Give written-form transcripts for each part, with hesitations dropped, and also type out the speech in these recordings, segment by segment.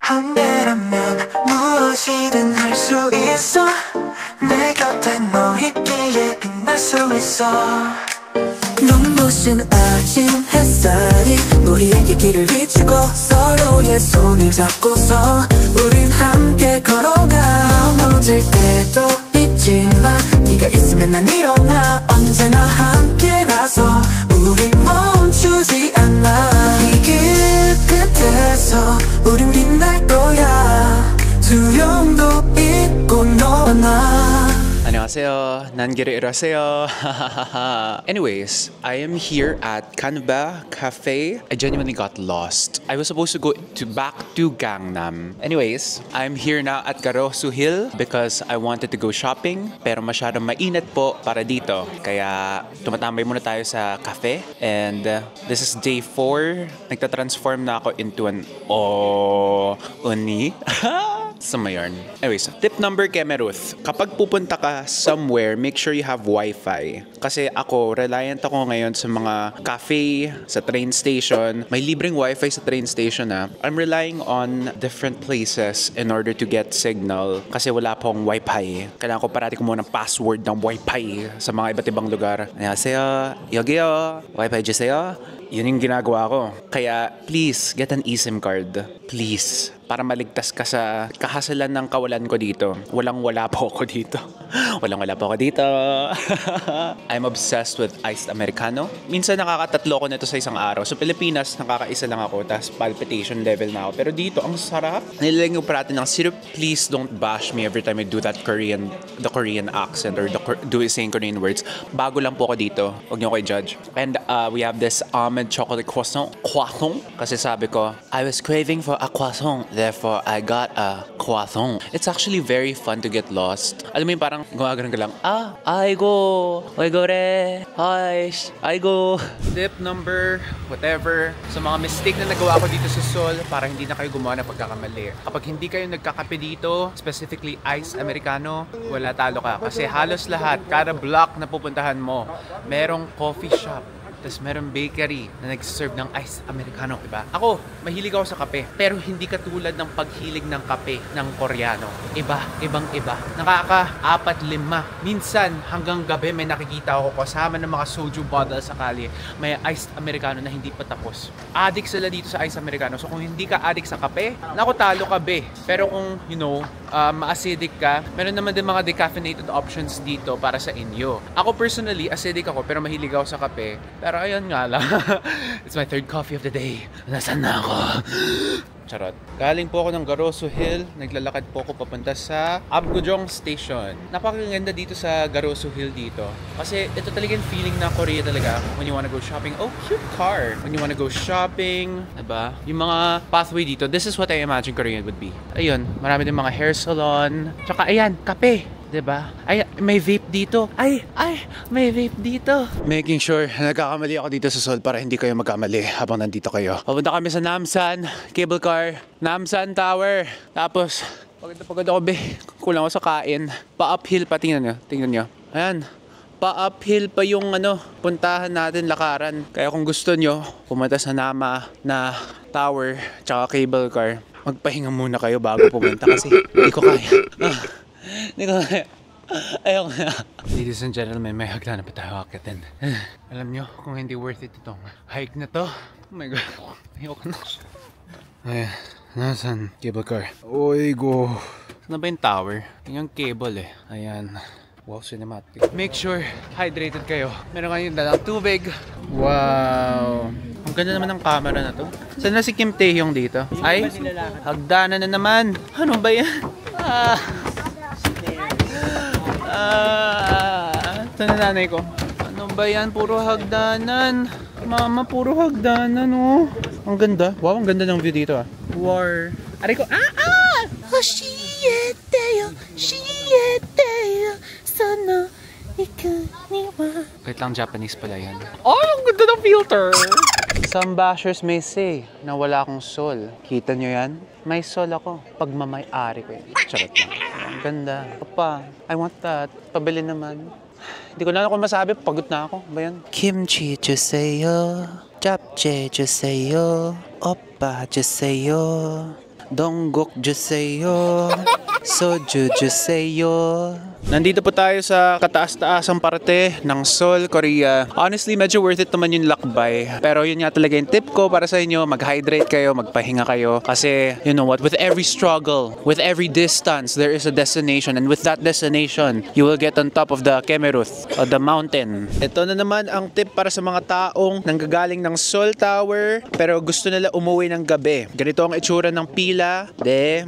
한계라면 무엇이든 할 수 있어 내 곁에 너 있기에 빛날 수 있어 눈부신 아침 햇살이 우리에게 길을 비추고 서로의 손을 잡고서 우린 함께 걸어가 넘어질 때도 있지만 네가 있으면 난 일어나 언제나 함께라서 우린 멈추지 않아 이 길 끝에서 우린 빛날 거야 두려움도 있고 너와 나 안녕하세요. 난기를 잃었어요. Anyways, I am here at Canva Cafe. I genuinely got lost. I was supposed to go back to Gangnam. Anyways, I'm here now at Garosu Hill because I wanted to go shopping pero masyadong mainit po para dito. Kaya tumatambay muna tayo sa cafe and this is day 4. Nagtatransform na ako into an oni. Sa mayon. Anyways, tip number kay Meruth. Kapag pupunta ka somewhere, make sure you have Wi-Fi. Kasi ako, reliant ako ngayon sa mga cafe, sa train station. May libreng Wi-Fi sa train station na. I'm relying on different places in order to get signal. Kasi wala pong Wi-Fi. Kailangan ko parati kumuha ng password ng Wi-Fi sa mga iba't ibang lugar. Annyeonghaseyo, yogyo, Wi-Fi juseyo. Yun yung ginagawa ko. Kaya please, get an eSIM card. Please. Para maligtas ka sa kahasalan ng kawalan ko dito. Walang-wala po ako dito. Walang-wala po ako dito. I'm obsessed with iced Americano. Minsan nakakatatlo ko nito sa isang araw. Sa Pilipinas, nakakaisa lang ako. Tapos palpitation level na ako. Pero dito, ang sarap. Nilalagyan ko parati ng syrup. Please don't bash me every time I do that the Korean accent or saying Korean words. Bago lang po ako dito. Huwag niyo ko i-judge. And we have this almond chocolate croissant. Kasi sabi ko, I was craving for a croissant. Therefore, I got a croissant. It's actually very fun to get lost. Alam mo yung parang gumagano'n ka lang, aigo re, aigo. Tip number, whatever. Sa mga mistake na nagawa ko dito sa Seoul, para hindi na kayo gumawa ng pagkakamali. Kapag hindi kayo nagkakape dito, specifically iced Americano, wala talo ka. Kasi halos lahat, kada block na pupuntahan mo, merong coffee shop. Tapos meron bakery na nag-serve ng iced Americano, diba? Ako, mahilig ako sa kape. Pero hindi katulad ng paghilig ng kape ng Koreano. Ibang-iba. Nakaka-4-5. Minsan, hanggang gabi may nakikita ako kasama ng mga soju bottle sa kalye. May iced Americano na hindi pa tapos. Addict sila dito sa iced Americano. So kung hindi ka addict sa kape, naku, talo ka be. Pero kung, ma-acidic ka, meron naman din mga decaffeinated options dito para sa inyo. Ako personally, acidic ako pero mahilig ako sa kape. Pero ayun nga lang. It's my 3rd coffee of the day. Nasaan na ako? Charot. Galing po ako ng Garosu Hill. Naglalakad po ako papunta sa Apgujeong Station. Napakaganda dito sa Garosu Hill dito. Kasi ito talagang feeling na Korea talaga. When you wanna go shopping, oh, cute car. When you wanna go shopping, diba? Yung mga pathway dito, this is what I imagine Korea would be. Ayun, marami din mga hair salon. Tsaka ayan, kape. Diba? Ay, may vape dito. Ay, may vape dito. Making sure nagkakamali ako dito sa Seoul para hindi kayo magkamali habang nandito kayo. Papunta kami sa Namsan Cable Car, Namsan Tower. Tapos, pagod ako be. Kulang ako sa kain. Pa-uphill pa, tingnan nyo. Ayan. Pa-uphill pa yung puntahan natin, lakaran. Kaya kung gusto nyo, pumunta sa Nama na Tower tsaka Cable Car, magpahinga muna kayo bago pumunta kasi hindi ko kaya. Hindi ko kaya. Ayoko na. Ladies and gentlemen, may hagdan na pa tayo akitin. Alam nyo, kung hindi worth it itong hike na to. Oh my God. Ayoko na. Ayan. Nasaan? Cable car. Oigo. Saan ba yung tower? Yung cable eh. Ayan. Wow, cinematic. Make sure hydrated kayo. Meron kayong dalang tubig. Wow. Ang ganda naman ng camera na to. Saan na si Kim Taehyung dito? Ay, hagdanan na naman. Ano ba yan? Ito na nanay ko. Ano ba yan? Puro hagdanan. Mama, puro hagdanan, oh. Ang ganda. Wow, ang ganda ng view dito, ah. War. Aray ko, Shieteyo, sana ikaniwa. Kahit lang Japanese pala yan. Oh, ang ganda ng filter. Some bashers may say na wala akong soul. Kita nyo yan? May soul ako. Pagmamay-ari ko yan. Charot lang. Ang ganda. Papa, I want that. Pabili naman. Hindi ko na ako masabi. Pagod na ako. Ba yan? Kimchi juseyo. Japchae juseyo. Oppa juseyo. Donggok juseyo. Soju juseyo. Nandito po tayo sa kataas-taasang parte ng Seoul, Korea. Honestly, medyo worth it naman yung lakbay. Pero yun nga talaga yung tip ko para sa inyo. Mag-hydrate kayo, magpahinga kayo. Kasi, you know what, with every struggle, with every distance, there is a destination. And with that destination, you will get on top of the Kemeruth, or the mountain. Ito na naman ang tip para sa mga taong nanggagaling ng Seoul Tower, pero gusto nila umuwi ng gabi. Ganito ang itsura ng pila.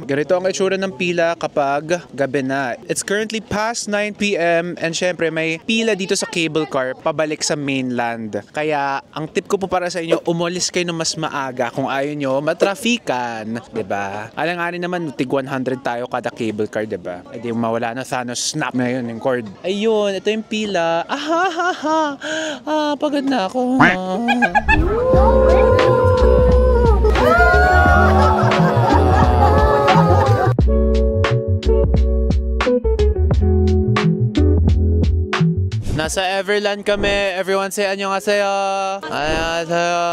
Ganito ang itsura ng pila kapag gabi na. It's currently past 9 p.m. and syempre may pila dito sa cable car pabalik sa mainland. Kaya ang tip ko po para sa inyo, umalis kayo ng mas maaga kung ayaw nyo matrafikan. Diba? Alanganin naman, tig 100 tayo kada cable car, diba? Ay di mawala na, Thanos snap na yun yung cord. Ayun, ito yung pila. Pagod na ako. Nasa Everland kami. Everyone say annyeonghaseyo. Annyeonghaseyo.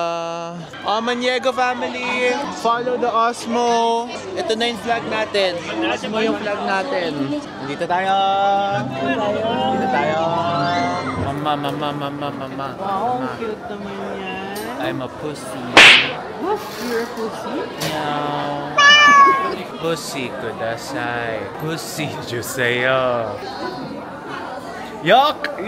Maniego family. Follow the Osmo. Ito na yung flag natin. Osmo yung flag natin. Dito tayo. Dito tayo. Mama. Wow, cute naman yan. I'm a pussy. What? You're a pussy? Meow. Pussy kudasai. Pussy juseyo. Yok!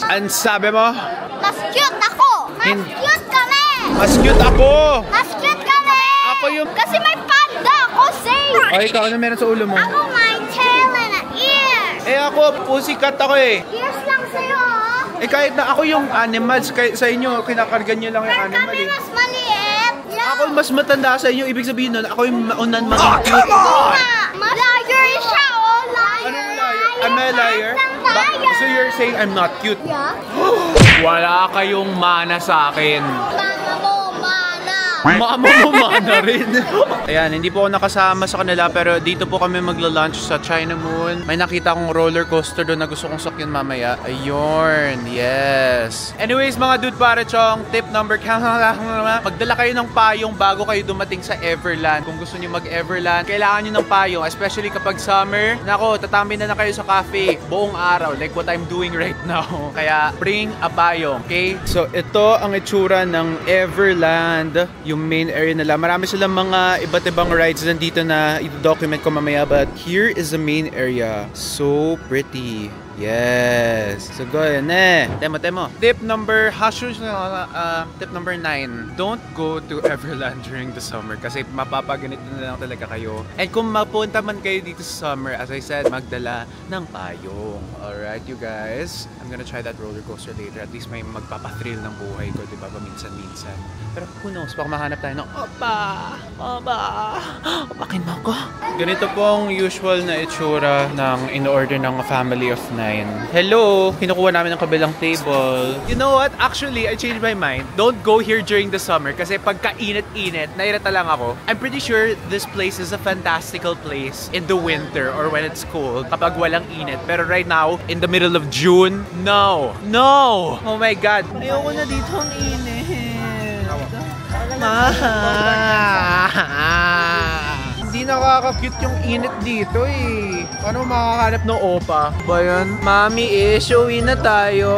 Ang sabi mo? Mas cute ako! Mas cute kami! Mas cute ako! Mas cute kami! Ako yung... Kasi may panda ako, say! O, ikaw ano meron sa ulo mo? Ako may tail and an ears! Eh ako, pussycat ako eh. Ears lang sa'yo, oh! Eh kahit na ako yung animals, sa inyo, kinakargan nyo lang yung Pero animal kami eh. mas maliit! Ako mas matanda sa inyo, ibig sabihin nun, ako yung maunan maging cute. Liar siya, oh! Liar! Anong liar? Am I a liar? So you're saying I'm not cute? Yeah? Wala kayong mana sa akin. Mama mo, mana! Mama mo mana rin. Ayan, hindi po ako nakasama sa kanila pero dito po kami magla-lunch sa China Moon. May nakita akong roller coaster doon na gusto kong sakyan mamaya. Ayun, yes. Anyways, mga dude para chong, tip number magdala kayo ng payong bago kayo dumating sa Everland. Kung gusto niyo mag-Everland, kailangan niyo ng payong, especially kapag summer. Nako, tatambay na kayo sa cafe buong araw, like what I'm doing right now. Kaya bring a payong, okay? So ito ang itsura ng Everland, yung main area nila. Marami silang mga iba't ibang rides nandito na i-document ko mamaya, but here is the main area. So pretty. Yes. So go ahead. Temo. Tip number 9. Don't go to Everland during the summer kasi mapapaganito na lang talaga kayo. And kung mapunta man kayo dito sa summer, as I said, magdala ng payong. Alright, you guys. I'm gonna try that roller coaster later. At least may magpapathrill ng buhay ko, diba? Paminsan-minsan. Pero who knows, baka mahanap tayo ng Opa! Opakin mo ako. Ganito pong usual na itsura ng in-order ng family of 9. Hello! Kinukuha namin ng kabilang table. You know what? Actually, I changed my mind. Don't go here during the summer kasi pagka init-init, nairata lang ako. I'm pretty sure this place is a fantastical place in the winter or when it's cold kapag walang init. Pero right now, in the middle of June, no! Oh my God! Ayoko na dito ang init. Hindi nakaka-cute yung init dito eh. Paano makakahanap ng opa? Ba yan? Mami, showy na tayo.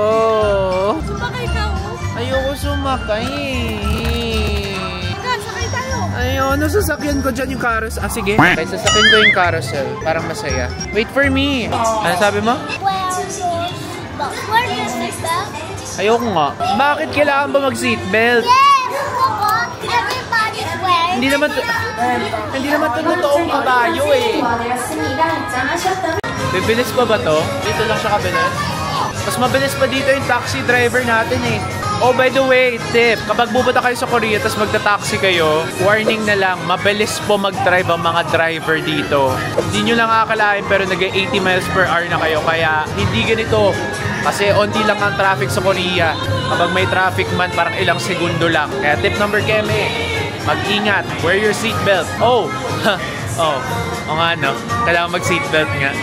Sumakay ka, oh. Ayoko sumakay eh. Sakay tayo. Ayun, nasasakyan ko dyan yung carousel. Sige. Okay, sasakyan ko yung carousel. Parang masaya. Wait for me. Ano sabi mo? Where do you seatbelt? Ayoko nga. Bakit kailangan ba mag-seatbelt? Yes! Everybody's wearing. Hindi naman to totoong kabayo eh. Bibilis pa ba to? Dito lang siya kabilis? Mas mabilis pa dito yung taxi driver natin eh. Oh, by the way, tip, kapag pupunta kayo sa Korea tapos magta-taxi kayo, warning na lang, mabilis po mag-drive ang mga driver dito. Hindi nyo lang akalain pero nag-80 miles per hour na kayo, kaya hindi ganito. Kasi onti lang ang traffic sa Korea. Kapag may traffic man, parang ilang segundo lang. Kaya tip number keme, mag-ingat, wear your seatbelt. Oh, nga no, kailangan mag-seatbelt nga.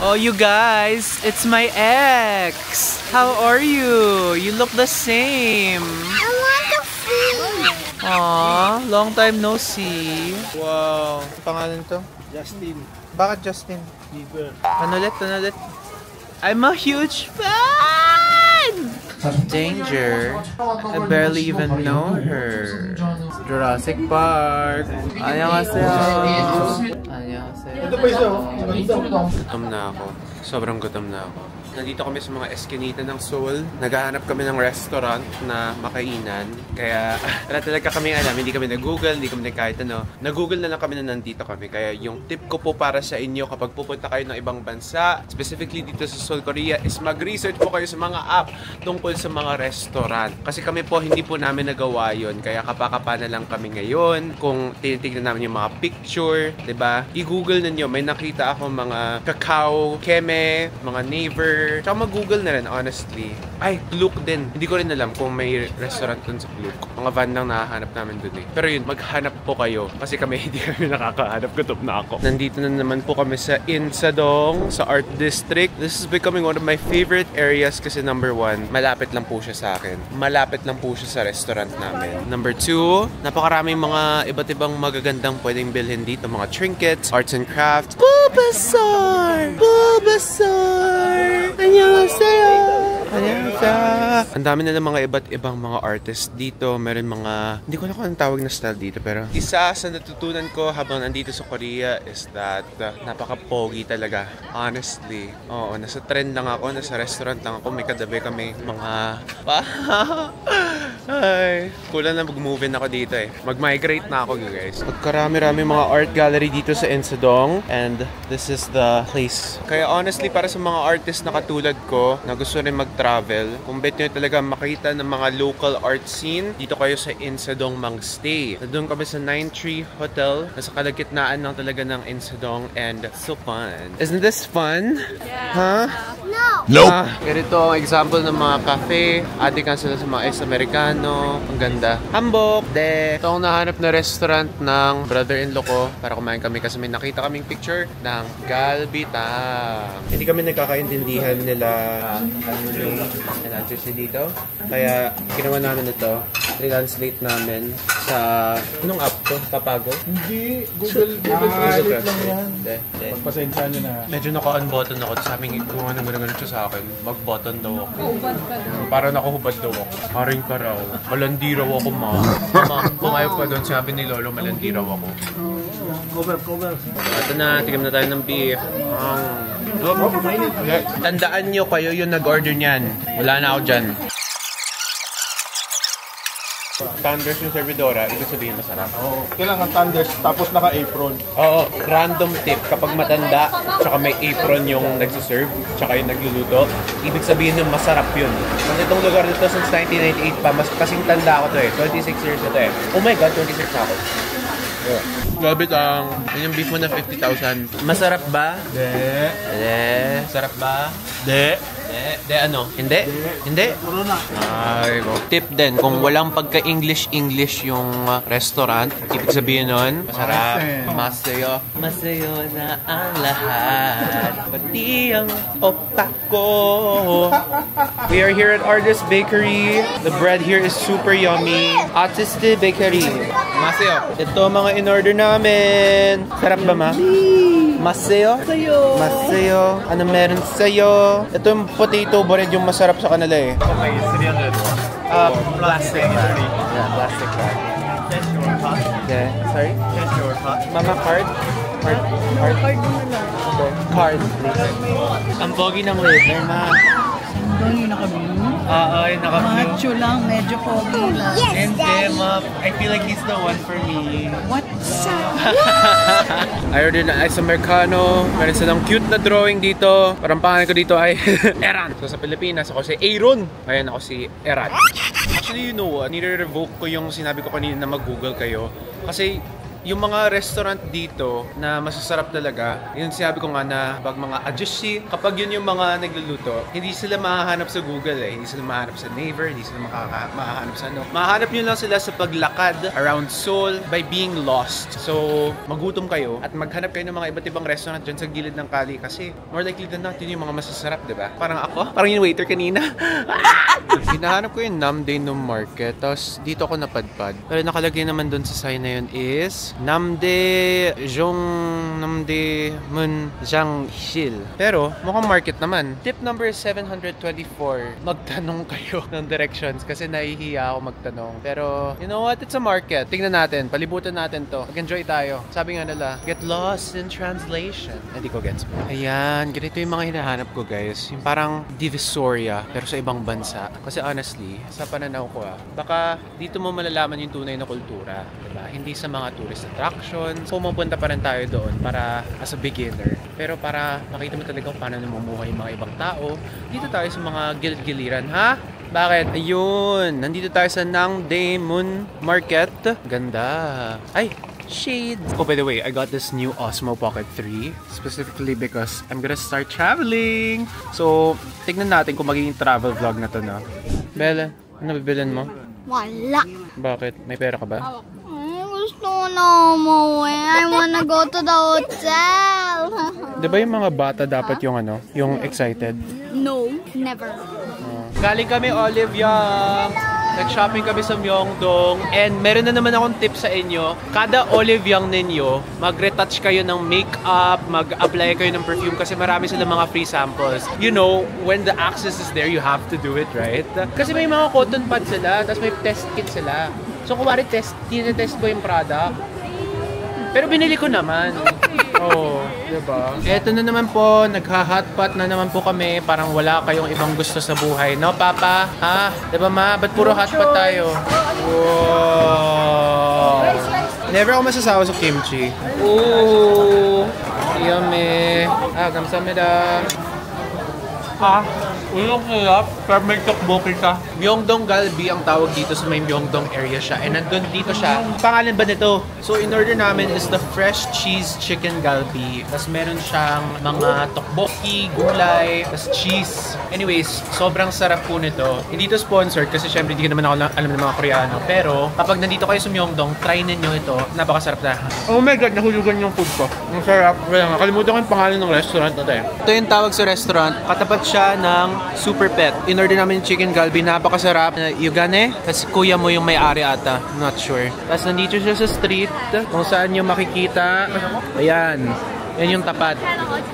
Oh, you guys, it's my ex. How are you? You look the same. I want the food. Aww, long time no see. Wow. Ang pangalan to? Justin Bakit Justin? Bieber. Ano ulit? I'm a huge fan! Danger. I barely even know her. Jurassic Park. Annyeonghaseyo. Annyeonghaseyo. Ito pa isa. Gutom na ako. Sobrang gutom na ako. Nandito kami sa mga eskinita ng Seoul. Naghahanap kami ng restaurant na makainan. Kaya wala talaga kami alam. Hindi kami nag-google, hindi kami kahit ano. Nag-google na lang kami na nandito kami. Kaya yung tip ko po para sa inyo kapag pupunta kayo ng ibang bansa, specifically dito sa Seoul, Korea, is mag-research po kayo sa mga app tungkol sa mga restaurant. Kasi kami po, hindi po namin nagawa yun. Kaya kapakapa na lang kami ngayon. Kung tinitignan namin yung mga picture, diba? I-google ninyo. May nakita ako mga Kakao, Keme, mga Naver. Tsaka mag-google na rin, honestly. Ay, Klook din. Hindi ko rin alam kung may restaurant dun sa Klook. Mga van lang nahahanap namin dun eh. Pero yun, maghanap po kayo. Kasi kami hindi kami nakakahanap. Gutom na ako. Nandito na naman po kami sa Insadong, sa Art District. This is becoming one of my favorite areas kasi number 1, malapit lang po siya sa akin. Malapit lang po siya sa restaurant namin. Number 2, napakaraming mga iba't ibang magagandang pwedeng bilhin dito. Mga trinkets, arts and crafts. Bulbasaur! Bulbasaur! Annyeonghaseyo! Annyeonghaseyo! Ang dami na ng mga iba't ibang mga artists dito. Meron mga, hindi ko na kung anong tawag na style dito, pero isa sa natutunan ko habang nandito sa Korea is that napaka-pogi talaga. Honestly. Oo, nasa trend lang ako, nasa restaurant lang ako. May kadabi kami mga ay, kulang na mag-move in ako dito eh. Mag-migrate na ako guys. Magkarami-rami mga art gallery dito sa Insadong. And this is the place. Kaya honestly, para sa mga artist na katulad ko, na gusto rin mag-travel, kung bet nyo talaga makita ng mga local art scene, dito kayo sa Insadong mag-stay. Doon kami sa 9-Tree Hotel. Nasa kalagitnaan lang talaga ng Insadong. And so fun. Isn't this fun? Yeah. Huh? No. Nope. Ganito ang example ng mga cafe. Atikan sila sa mga Americano. Ang ganda. Hambok. Ito ang nahanap na restaurant ng brother-in-law ko para kumain kami kasi may nakita kaming picture ng Galbitang. Hindi kami nagkakaintindihan nila answers dito. Kaya ginawa namin ito. Translate namin sa anong app to? Papago? Hindi. Google Translate lang yan. Pagpasensya nyo na. Medyo naka-unbutton ako. Sabi kung ano gano'n siya sa akin. Mag-button daw ako. Parang nakahubad daw ako. Haring ka raw. Malandi raw ako, ma. Kung ayaw pa doon, sabi ni Lolo, malandi raw ako. Cover. Ito na, tigam na tayo ng beef. Tandaan nyo kayo yung nag-order niyan. Wala na ako dyan. Thunders yung servidora, ibig sabihin masarap. Oo. Kailangan thunders, tapos naka-apron. Oo, random tip. Kapag matanda, tsaka may apron yung nagsiserve, tsaka yung nagluluto, ibig sabihin yung masarap yun. Kasi itong lugar nito since 1998 pa, mas kasing tanda ako to eh. 26 years na to eh. Oh my God, 26 na ako. Yeah. Galbitang. Yun yung beef mo na 50,000. Masarap ba? Hindi. Masarap ba? Hindi. Ano? Hindi? Hindi? Puro na. Ay, tip din, kung walang pagka-English yung restaurant, ibig sabihin nun, masarap. Masayo. Masayo na ang lahat. Pati ang opa ko. We are here at Artist Bakery. The bread here is super yummy. Artist Bakery. Masayo. Ito mga in-order namin. Sarap ba, ma? Masayo? Masayo. Ano meron sa'yo? Ito yung potato bread yung masarap sa kanila eh. Okay, 300. Plastic. Yeah, plastic bag. Yeah, sorry? Mama, card? Card mo na lang. Okay. Card, please. Ang pogi ng waiter, ma. Doon yung naka-blue? Oo, yung naka-blue. Macho lang, medyo pogi lang. Hindi, ma. I feel like he's the one for me. What's up? I ordered na ice americano. Meron silang cute na drawing dito. Parang pangalan ko dito ay Eran. So sa Pilipinas, ako si Aaron. Ngayon ako si Eran. Actually, you know what? Nire-revoke ko yung sinabi ko kanina na mag-google kayo. Kasi yung mga restaurant dito na masasarap talaga, yun sinabi ko nga na pag mga ajushi, kapag yun yung mga nagluluto, hindi sila mahahanap sa Google eh. Hindi sila mahahanap sa Naver, hindi sila mahahanap sa ano. Mahahanap nyo lang sila sa paglakad around Seoul by being lost. So, magutom kayo at maghanap kayo ng mga iba't ibang restaurant dyan sa gilid ng kali kasi more likely than not, yun yung mga masasarap, diba? Parang ako, parang yung waiter kanina. Hinahanap ko yung Namdae no Market, tapos dito ako napadpad. Pero nakalagay naman doon sa sign na yun is Namdae Mun Shil. Pero mukhang market naman. Tip number 724. Magtanong kayo ng directions kasi nahihiya ako magtanong. Pero you know what? It's a market. Tingnan natin. Palibutan natin to. Mag-enjoy tayo. Sabi nga nila, get lost in translation. Hindi ko gets. Ayan. Ganito yung mga hinahanap ko guys. Yung parang Divisoria pero sa ibang bansa. Kasi honestly, sa pananaw ko baka dito mo malalaman yung tunay na kultura. Diba? Hindi sa mga tourist attractions. Pumupunta pa rin tayo doon para as a beginner. Pero para makita mo talaga kung paano namumuhay yung mga ibang tao. Dito tayo sa mga gilid-giliran, ha? Bakit? Ayun! Nandito tayo sa Namdae Mun Market. Ganda! Ay! Shades! Oh, by the way, I got this new Osmo Pocket 3 specifically because I'm gonna start traveling. So, tignan natin kung magiging travel vlog na to, no? Bella, ano bibilin mo? Wala. Bakit? May pera ka ba? Gusto ko na umuwi. I wanna go to the hotel. Di ba yung mga bata dapat yung ano? Yung excited? No, never. Galing kami Olivia. Nag-shopping kami sa Myeongdong. And meron na naman akong tip sa inyo. Kada Olivyang ninyo, mag-retouch kayo ng makeup, mag-apply kayo ng perfume kasi marami sila mga free samples. You know, when the access is there, you have to do it, right? Kasi may mga cotton pads sila, tapos may test kit sila. So, kumari tinetest ko yung product. Pero binili ko naman. Oo, diba? Eto na naman po, nagha-hotpot na naman po kami. Parang wala kayong ibang gusto sa buhay. No, Papa? Ha? Diba, Ma? Ba't puro hotpot tayo? Wow! Never ako masasawa sa kimchi. Ooh! Yummy! Kamsahamnida! Unang hirap, pero may tokboki ka. Myeongdong Galbi ang tawag dito sa may Myeongdong area siya. And nandun dito siya. Pangalan ba nito? So, in order namin is the fresh cheese chicken galbi. Tapos meron siyang mga tokboki, gulay, tapos cheese. Anyways, sobrang sarap po nito. Hindi to sponsored kasi syempre hindi ko naman ako alam ng mga Koreano. Pero kapag nandito kayo sa Myeongdong, try ninyo ito. Napakasarap na. Oh my God, nahulugan yung food ko. Ang sarap. Kaya nga, kalimutan ko yung pangalan ng restaurant natin. Ito yung tawag sa restaurant. Katapat siya ng Super Pet. In order namin yung chicken galbi, napakasarap. Yugane, tapos kuya mo yung may-ari ata. I'm not sure. Tapos nandito siya sa street kung saan nyo makikita. Ayan. Yan yung tapat.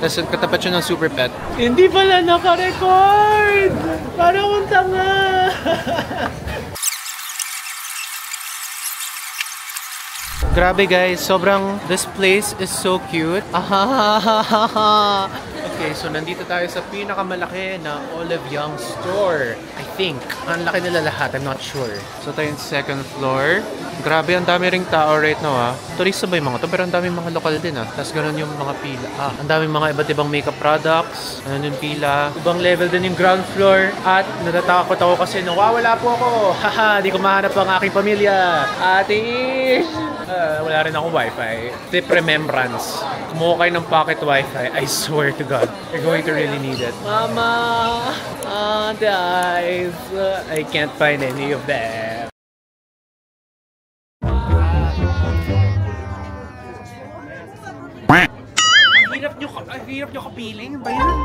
Tapos katapat siya ng Super Pet. Hindi pala naka-record! Parang kung tanga! Grabe guys, sobrang, this place is so cute. Okay, so nandito tayo sa pinakamalaki na Olivyang store. I think. Ang laki nila lahat, I'm not sure. So tayo yung second floor. Grabe, ang dami ring tao right now Turista ba yung mga to? Pero ang daming mga lokal din Tapos ganun yung mga pila. Ang daming mga iba't ibang makeup products. Ganun yung pila. Ibang level din yung ground floor. At natatakot ako kasi nawawala po ako. Haha, di ko mahanap ang aking pamilya. Ate Ish! Wala rin ako wifi. Tip remembrance. Kumuha kayo ng pocket wifi. I swear to God, you're going to really need it. Mama! Guys! I can't find any of them. Ang hirap nyo kapiling ba yan?